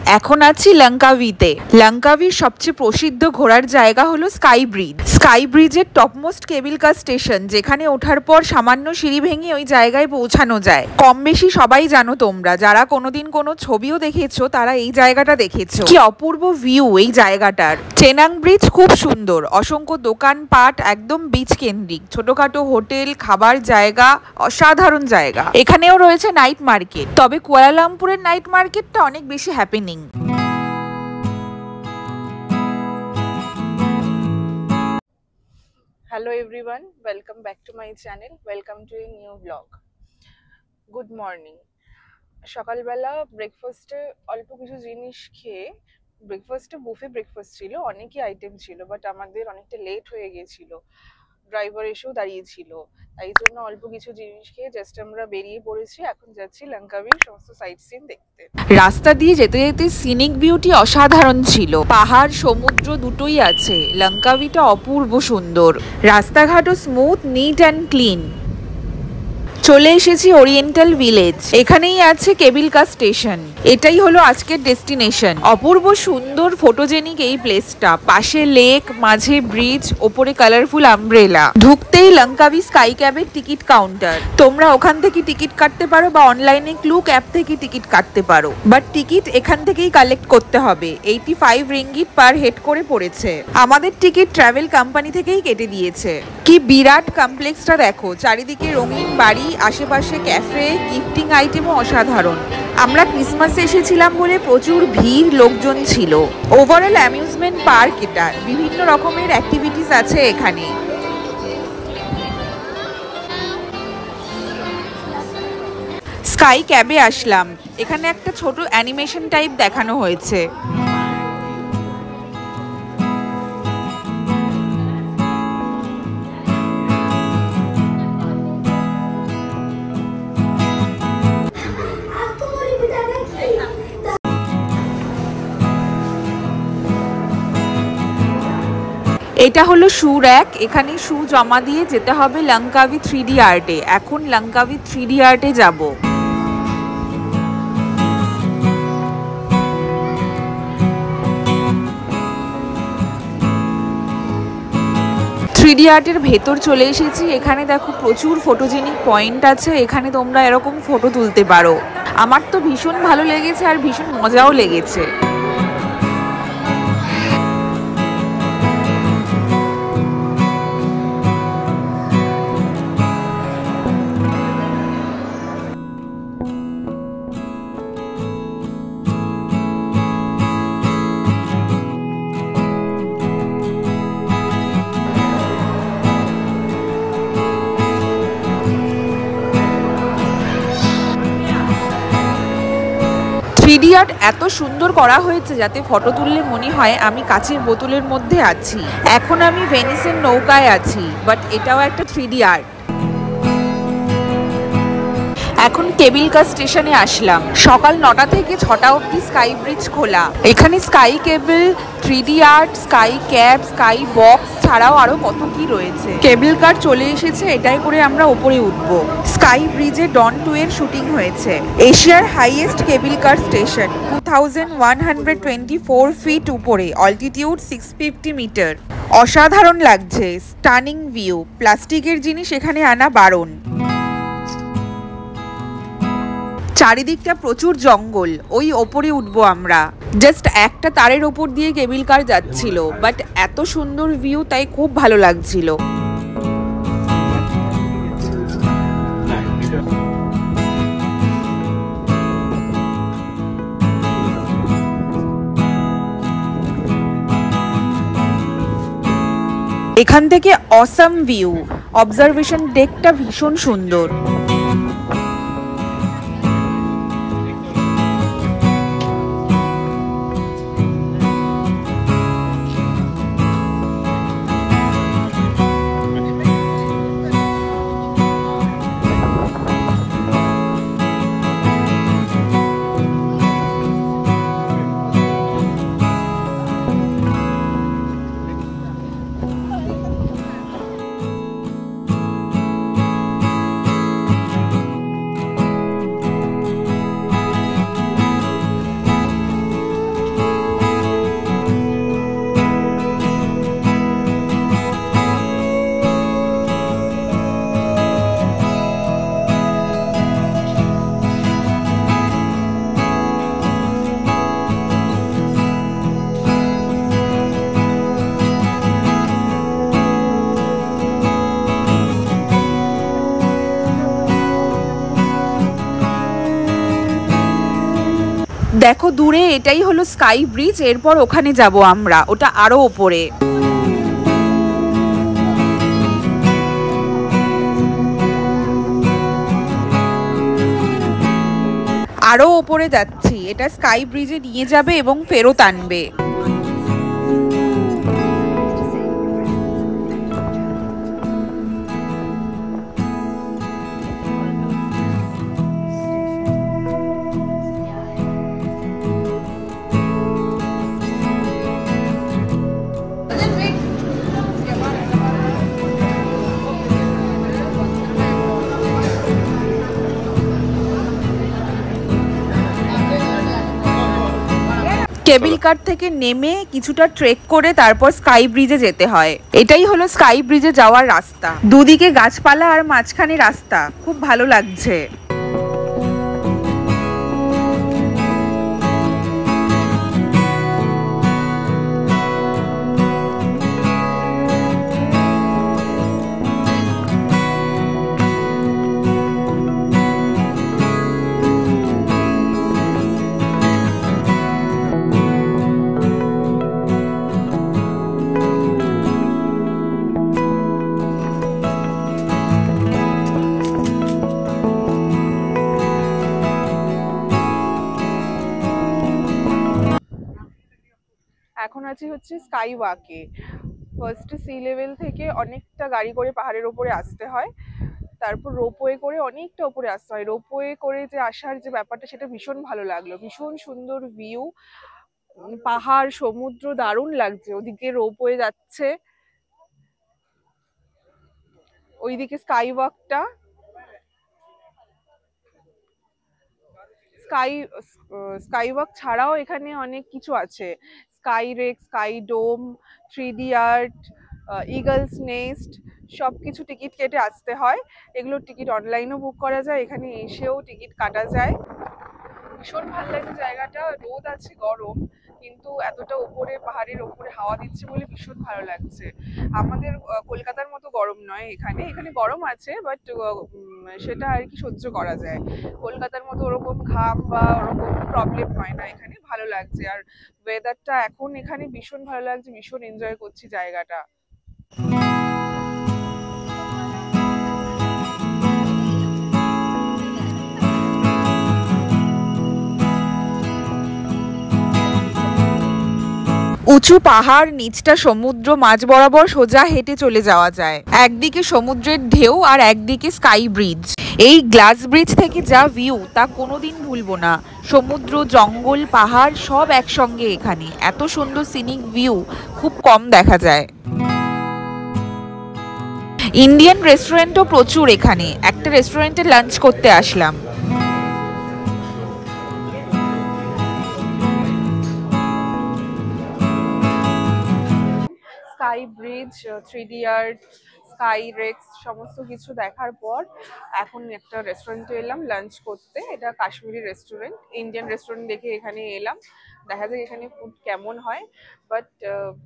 এখন আছি লঙ্কাভিতে। লঙ্কাভির সবচেয়ে প্রসিদ্ধ ঘোরার জায়গা হলো স্কাই ব্রিজ। স্কাই ব্রিজের টপমোস্ট কেবল কার স্টেশন, যেখানে ওঠার পর সামান্য সিঁড়ি ভেঙে ওই জায়গায় পৌঁছানো যায়। কম বেশি সবাই জানো তোমরা, যারা কোনোদিন কোনো ছবিও দেখেছো তারা এই জায়গাটা দেখেছো। কি অপূর্ব ভিউ এই জায়গাটার। চেনাং ব্রিজ খুব সুন্দর, অসংখ্য দোকানপাট, একদম বিচ কেন্দ্রিক, ছোটখাটো হোটেল, খাবার জায়গা, অসাধারণ জায়গা। এখানেও রয়েছে নাইট মার্কেট, তবে কুয়ালালামপুরের নাইট মার্কেটটা অনেক বেশি happening. Hello everyone, welcome back to my channel. Welcome to a new vlog. Good morning. সকালবেলা ব্রেকফাস্টে অল্প কিছু জিনিস খেয়ে, ব্রেকফাস্টে বুফে ব্রেকফাস্ট ছিল, অনেকই আইটেম ছিল, বাট আমাদের অনেকটা লেট হয়ে গিয়েছিল, ড্রাইভার এসেও দাঁড়িয়েছিল, তাই জন্য অল্প কিছু জিনিস খেয়ে জাস্ট আমরা বেরিয়ে পড়েছি। এখন যাচ্ছি লঙ্কাভির সমস্ত সাইট সিন দেখতে। রাস্তা দিয়ে যেতে যেতে সিনিক বিউটি অসাধারণ ছিল, পাহাড় সমুদ্র দুটোই আছে। লঙ্কাভিটা অপূর্ব সুন্দর, রাস্তাঘাটও স্মুথ, নিট অ্যান্ড ক্লিন। চলে এসেছি ওরিয়েন্টাল ভিলেজ, এখানেই আছে কেবল কার স্টেশন। এটাই হলো আজকের ডেস্টিনেশন। অপূর্ব সুন্দর ফটোজেনিক এই প্লেসটা, পাশে লেক, মাঝে ব্রিজ, ওপরে কালারফুল আমব্রেলা। ঢুকতেই লঙ্কাভি স্কাই ক্যাবের টিকিট কাউন্টার। তোমরা ওখান থেকে টিকিট কাটতে পারো বা অনলাইনে ক্লুক অ্যাপ থেকে টিকিট কাটতে পারো, বাট টিকিট এখান থেকেই কালেক্ট করতে হবে। 85 রিঙ্গিট পার হেড করে পড়েছে। আমাদের টিকিট ট্রাভেল কোম্পানি থেকেই কেটে দিয়েছে। কি বিরাট কমপ্লেক্সটা দেখো, চারিদিকে রঙিন বাড়ি, আশেপাশে ক্যাফে, গিফটিং আইটেমও অসাধারণ। আমরা ক্রিসমাসে এসেছিলাম বলে প্রচুর ভিড়, লোকজন ছিল। ওভারঅল অ্যামিউজমেন্ট পার্ক এটা, বিভিন্ন রকমের অ্যাক্টিভিটিস আছে এখানে। স্কাই ক্যাবে আসলাম, এখানে একটা ছোট অ্যানিমেশন টাইপ দেখানো হয়েছে। এটা হলো শু র্যাক, এখানে শু জমা দিয়ে যেতে হবে লঙ্কাভি 3D আর্টে। এখন লঙ্কাভি 3D আর্টে যাব। 3D আর্টের ভেতর চলে এসেছি। এখানে দেখো প্রচুর ফটোজেনিক পয়েন্ট আছে, এখানে তোমরা এরকম ফটো তুলতে পারো। আমার তো ভীষণ ভালো লেগেছে আর ভীষণ মজাও লেগেছে। থ্রিডি আর্ট এত সুন্দর করা হয়েছে যাতে ফটো তুললে মনে হয় আমি কাচের বোতলের মধ্যে আছি। এখন আমি ভেনিসের নৌকায় আছি, বাট এটাও একটা 3D আর্ট। এখন কেবল কার স্টেশনে আসলাম। সকাল 9টা থেকে 6টা অবধি স্কাই ব্রিজ খোলা। এখানে স্কাই কেবল, 3D art, sky cab, sky box ছাড়াও আরো কত কি রয়েছে। কেবল কার চলে এসেছে, এটাই করে আমরা উপরে উঠবো। স্কাই ব্রিজে ডন 2 এর শুটিং হয়েছে। এশিয়ার হাইয়েস্ট কেবল কার স্টেশন, 2124 ফিট উপরে, অল্টিটিউড 650 মিটার। অসাধারণ লাগছে, স্টানিং ভিউ। প্লাস্টিকের জিনিস এখানে আনা বারণ। চারিদিকটা প্রচুর জঙ্গল, ওই ওপরে উঠবো আমরা। জাস্ট একটা তারের ওপর দিয়ে কেবল কার যাচ্ছিল, বাট এত সুন্দর ভিউ, তাই খুব ভালো লাগছিল। এখান থেকে অসাম ভিউ, অবজারভেশন ডেকটা ভীষণ সুন্দর। দেখো দূরে এটাই হলো স্কাই ব্রিজ, এরপর ওখানে যাব আমরা, ওটা আরো ওপরে। আরো ওপরে যাচ্ছি, এটা স্কাই ব্রিজে নিয়ে যাবে এবং ফেরত আনবে। কেবল কার থেকে নেমে কিছুটা ট্রেক করে তারপর স্কাই ব্রিজে যেতে হয়। এটাই হলো স্কাই ব্রিজে যাওয়ার রাস্তা, দুদিকে গাছপালা আর মাঝখানে রাস্তা, খুব ভালো লাগছে। এখন আছি হচ্ছে স্কাই ওয়াকে। ফার্স্ট সি লেভেল থেকে অনেকটা গাড়ি করে পাহাড়ের ওপরে আসতে হয়, তারপর রোপওয়ে করে অনেকটা উপরে আসতে হয়। রোপওয়ে করে যে আসার যে ব্যাপারটা সেটা ভীষণ ভালো লাগলো, ভীষণ সুন্দর ভিউ, পাহাড় সমুদ্র দারুণ লাগছে। ওদিকে রোপওয়ে যাচ্ছে, ওইদিকে স্কাই ওয়াকটা। স্কাই ওয়াক ছাড়াও এখানে অনেক কিছু আছে, স্কাই রেক, স্কাই ডোম, 3D আর্ট, ইগলস নেস্ট, সবকিছু টিকিট কেটে আসতে হয়। এগুলো টিকিট অনলাইনেও বুক করা যায়, এখানে এসেও টিকিট কাটা যায়। ভীষণ ভালো লাগছে জায়গাটা, রোদ আছে গরম, কিন্তু এতটা উপরে পাহাড়ের ওপরে হাওয়া দিচ্ছে বলে ভীষণ ভালো লাগছে। আমাদের কলকাতার মতো গরম নয়, এখানে গরম আছে, বাট সেটা আর কি সহ্য করা যায়। কলকাতার মতো ওরকম ঘাম বা ওরকম প্রবলেম হয় না, এখানে ভালো লাগছে। আর ওয়েদারটা এখন এখানে ভীষণ ভালো লাগছে, ভীষণ এনজয় করছি জায়গাটা। উঁচু পাহাড়, নিচটা সমুদ্র, মাঝ বরাবর সোজা হেঁটে চলে যাওয়া যায়। একদিকে সমুদ্রের ঢেউ আর একদিকে স্কাই ব্রিজ। এই গ্লাস ব্রিজ থেকে যা ভিউ তা কোনোদিন ভুলবো না। সমুদ্র, জঙ্গল, পাহাড় সব একসঙ্গে এখানে। এত সুন্দর সিনিক ভিউ খুব কম দেখা যায়। ইন্ডিয়ান রেস্টুরেন্টও প্রচুর এখানে। একটা রেস্টুরেন্টে লাঞ্চ করতে আসলাম। Sky bridge, 3D art, sky rex সমস্ত কিছু দেখার পর এখন একটা রেস্টুরেন্টে এলাম লাঞ্চ করতে। এটা কাশ্মীরি রেস্টুরেন্ট, ইন্ডিয়ান রেস্টুরেন্ট দেখে এখানে এলাম, দেখা যাক এখানে ফুড কেমন হয়। বাট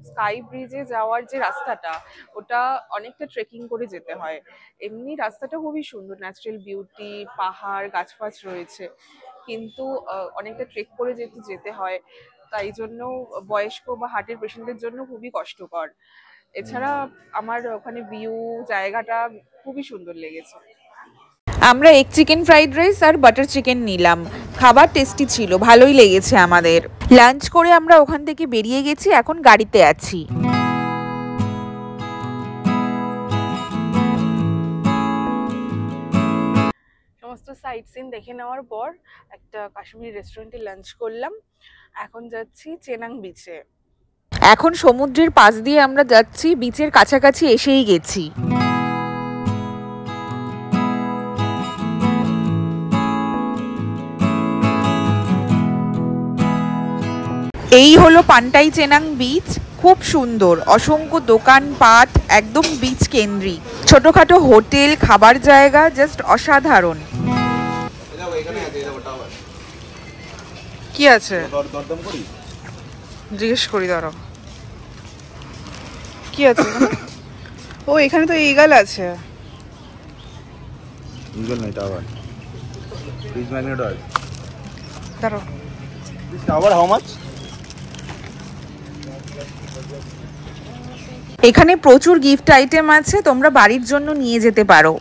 স্কাই ব্রিজে যাওয়ার যে রাস্তাটা ওটা অনেকটা ট্রেকিং করে যেতে হয়। এমনি রাস্তাটা খুবই সুন্দর, ন্যাচারাল বিউটি, পাহাড় গাছ ফাছ রয়েছে, কিন্তু অনেকটা ট্রেক করে যেতে হয়, তাই জন্য বয়স্ক বা হার্টের পেশেন্টদের জন্য খুবই কষ্টকর। এছাড়া আমার ওখানে ভিউ জায়গাটা খুবই সুন্দর লেগেছে। আমরা এগ চিকেন ফ্রাইড রাইস আর বাটার চিকেন নিলাম, খাবার টেস্টি ছিল, ভালোই লেগেছে আমাদের। লাঞ্চ করে আমরা ওখান থেকে বেরিয়ে গেছি, এখন গাড়িতে আছি। সমস্ত সাইট সিন দেখে নেওয়ার পর একটা কাশ্মীরি রেস্টুরেন্টে লাঞ্চ করলাম। এখন যাচ্ছি চেনাং বিচে। এখন সমুদ্রের পাশ দিয়ে আমরা যাচ্ছি, বিচের কাছাকাছি এসেই গেছি। এই হলো পান্টাই চেনাং বিচ, খুব সুন্দর, অসংখ্য দোকানপাট, একদম বিচ কেন্দ্রিক, ছোটখাটো হোটেল, খাবার জায়গা, জাস্ট অসাধারণ। কি আছে জিজ্ঞেস করি, দাঁড়াও কি আছে? ও এখানে তো ইগল আছে। ইগল নাই টাওয়ার, ফিশ ম্যাগনেট আছে। দাঁড়াও This tower how much? এখানে প্রচুর গিফট আইটেম আছে, তোমরা বাড়ির জন্য নিয়ে যেতে পারো।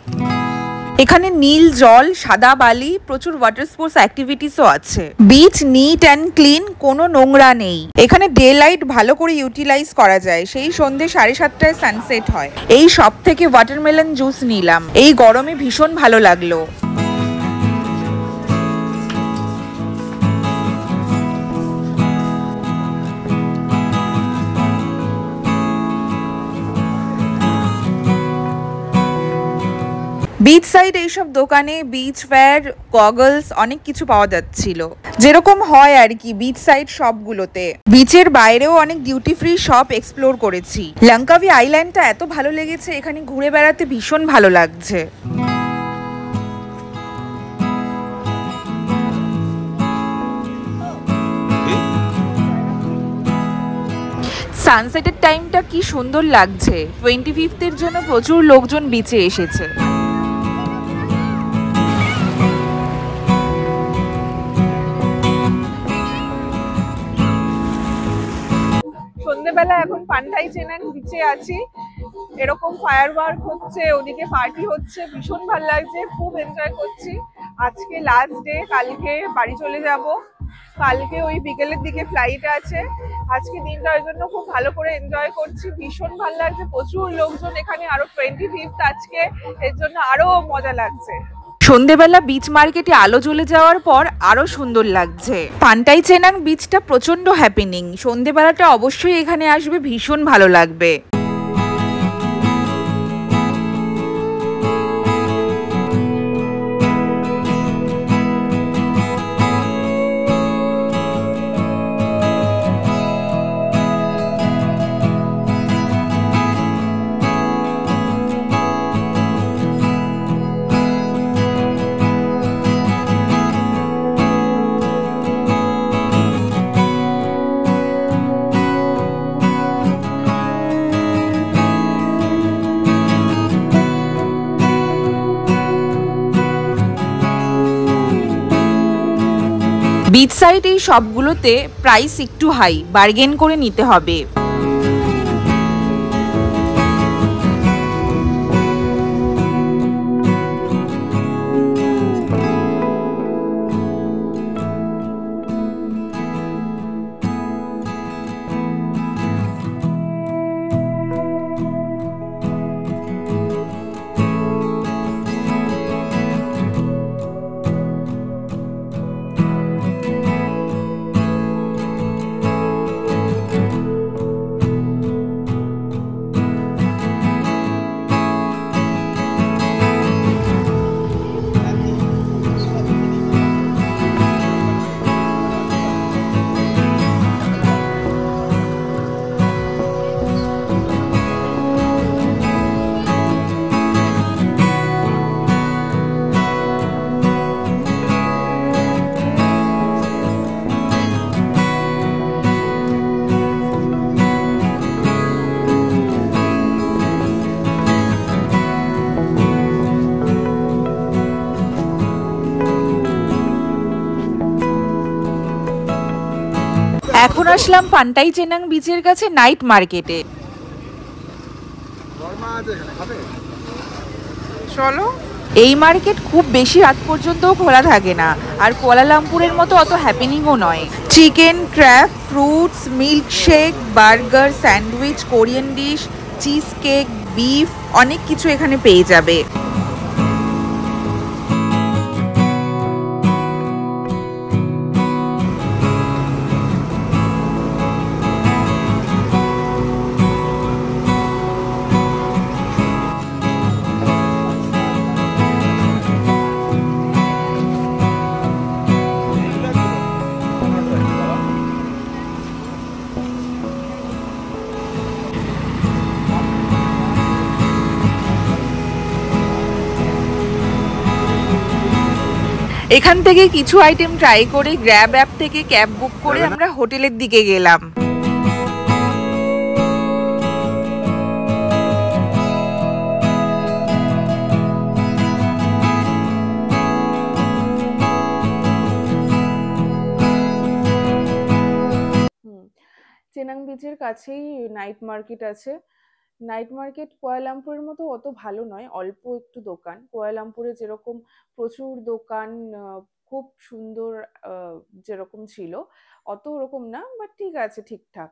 এখানে নীল জল, সাদা বালি, প্রচুর ওয়াটার স্পোর্টস অ্যাক্টিভিটিসও আছে। বিচ নিট অ্যান্ড ক্লিন, কোনো নোংরা নেই। এখানে ডে লাইট ভালো করে ইউটিলাইজ করা যায়, সেই সন্ধ্যে 7:30টায় সানসেট হয়। এই সব থেকে ওয়াটারমেলন জুস নিলাম, এই গরমে ভীষণ ভালো লাগলো। বিচ সাইড এইসব দোকানে বিচ ওয়্যার, গগলস অনেক কিছু পাওয়া যাচ্ছিল, যেরকম হয় আর কি বিচ সাইড শপগুলোতে। বিচের বাইরেও অনেক ডিউটি ফ্রি শপ এক্সপ্লোর করেছি। লঙ্কাভি আইল্যান্ডটা এত ভালো লেগেছে, এখানে ঘুরে বেড়াতে ভীষণ ভালো লাগছে। সানসেটের টাইমটা কি সুন্দর লাগছে। 25th-এর জন্য প্রচুর লোকজন বিচে এসেছে। সন্ধ্যেবেলা এখন পান্টাই চেনান বিচে আছি, এরকম ফায়ার ওয়ার্ক হচ্ছে, ওদিকে পার্টি হচ্ছে, ভীষণ ভালো লাগছে, খুব এনজয় করছি। আজকে লাস্ট ডে, কালকে বাড়ি চলে যাব। কালকে ওই বিকেলের দিকে ফ্লাইট আছে। আজকে দিনটা ওই জন্য খুব ভালো করে এনজয় করছি, ভীষণ ভালো লাগছে। প্রচুর লোকজন এখানে, আরো 25th আজকে, এর জন্য আরো মজা লাগছে। সন্ধেবেলা বিচ মার্কেটে আলো জ্বলে যাওয়ার পর আরো সুন্দর লাগছে। পান্টাই চেনাং বিচটা প্রচন্ড হ্যাপেনিং। সন্ধেবেলাটা অবশ্যই এখানে আসবে, ভীষণ ভালো লাগবে। বিচ সাইড এই সবগুলোতে প্রাইস একটু হাই, বার্গেন করে নিতে হবে। এখন আসলাম পান্টাই চেনাং বিচের কাছে নাইট মার্কেটে। চলো। এই মার্কেট খুব বেশি রাত পর্যন্তও খোলা থাকে না, আর কুয়ালালামপুরের মতো অত হ্যাপেনিংও নয়। Chicken, crab, fruits, milkshake, burger, sandwich, Korean dish, cheese cake, beef, অনেক কিছু এখানে পেয়ে যাবে। এখান থেকে কিছু আইটেম ট্রাই করে গ্র্যাব অ্যাপ থেকে ক্যাব বুক করে আমরা হোটেলের দিকে গেলাম। ব্রিজের কাছেই নাইট মার্কেট আছে। নাইট মার্কেট কুয়ালালামপুরের মতো অত ভালো নয়, অল্প একটু দোকান। কুয়ালালামপুরে যেরকম প্রচুর দোকান, খুব সুন্দর, যেরকম ছিল অত ওরকম না, বাট ঠিক আছে, ঠিকঠাক।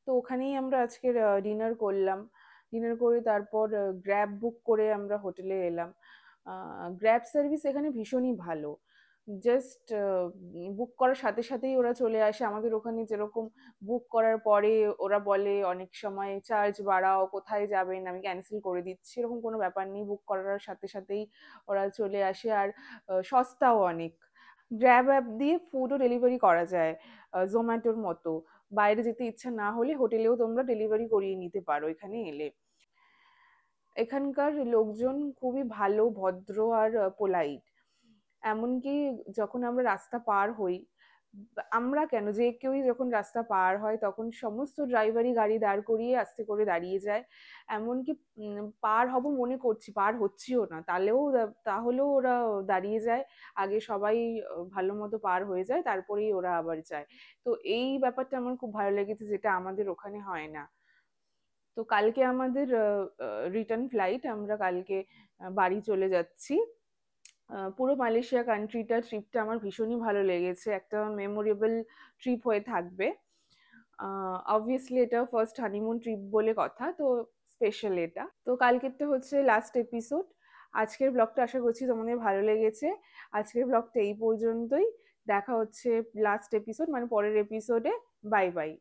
তো ওখানেই আমরা আজকের ডিনার করলাম। ডিনার করে তারপর গ্র্যাব বুক করে আমরা হোটেলে এলাম। গ্র্যাব সার্ভিস এখানে ভীষণই ভালো। জাস্ট বুক করার সাথে সাথেই ওরা চলে আসে। আমাদের ওখানে যেরকম বুক করার পরে ওরা বলে অনেক সময় চার্জ বাড়াও, কোথায় যাবেন, আমি ক্যান্সেল করে দিচ্ছি, এরকম কোনো ব্যাপার নেই। বুক করার সাথে সাথেই ওরা চলে আসে, আর সস্তাও অনেক। গ্র্যাব অ্যাপ দিয়ে ফুডও ডেলিভারি করা যায়, জোম্যাটোর মতো। বাইরে যেতে ইচ্ছা না হলে হোটেলেও তোমরা ডেলিভারি করিয়ে নিতে পারো এখানে এলে। এখানকার লোকজন খুবই ভালো, ভদ্র আর পোলাইট। এমনকি যখন আমরা রাস্তা পার হই, আমরা কেন, যে কেউই যখন রাস্তা পার হয় তখন সমস্ত ড্রাইভারই গাড়ি দাঁড় করিয়ে আস্তে করে দাঁড়িয়ে যায়। এমনকি পার হব মনে করছি, পার হচ্ছিও না, তাহলেও ওরা দাঁড়িয়ে যায়। আগে সবাই ভালো মতো পার হয়ে যায়, তারপরেই ওরা আবার যায়। তো এই ব্যাপারটা আমার খুব ভালো লেগেছে, যেটা আমাদের ওখানে হয় না। তো কালকে আমাদের রিটার্ন ফ্লাইট, আমরা কালকে বাড়ি চলে যাচ্ছি। পুরো মালয়েশিয়া ট্রিপটা আমার ভীষণই ভালো লেগেছে, একটা মেমোরেবল ট্রিপ হয়ে থাকবে। অবভিয়াসলি এটা ফার্স্ট হানিমুন ট্রিপ বলে কথা, তো স্পেশাল এটা। তো কালকেরটা হচ্ছে লাস্ট এপিসোড। আজকের ব্লগটা আশা করছি তোমাদের ভালো লেগেছে। আজকের ব্লগটা এই পর্যন্তই। দেখা হচ্ছে লাস্ট এপিসোড, মানে পরের এপিসোডে। Bye bye.